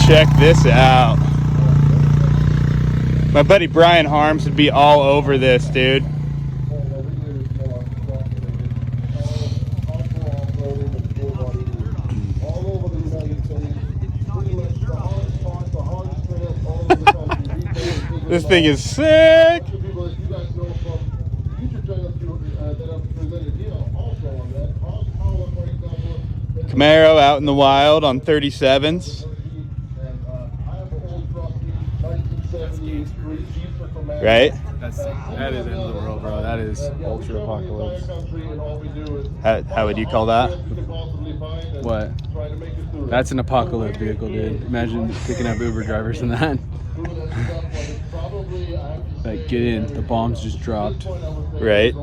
Check this out. My buddy Brian Harms would be all over this, dude. This thing is sick. Camaro out in the wild on 37s. Right? That is end of the world, bro. That is ultra apocalypse. How would you call that? What? That's an apocalypse vehicle, dude. Imagine picking up Uber drivers in that. Like, get in. The bombs just dropped. Right?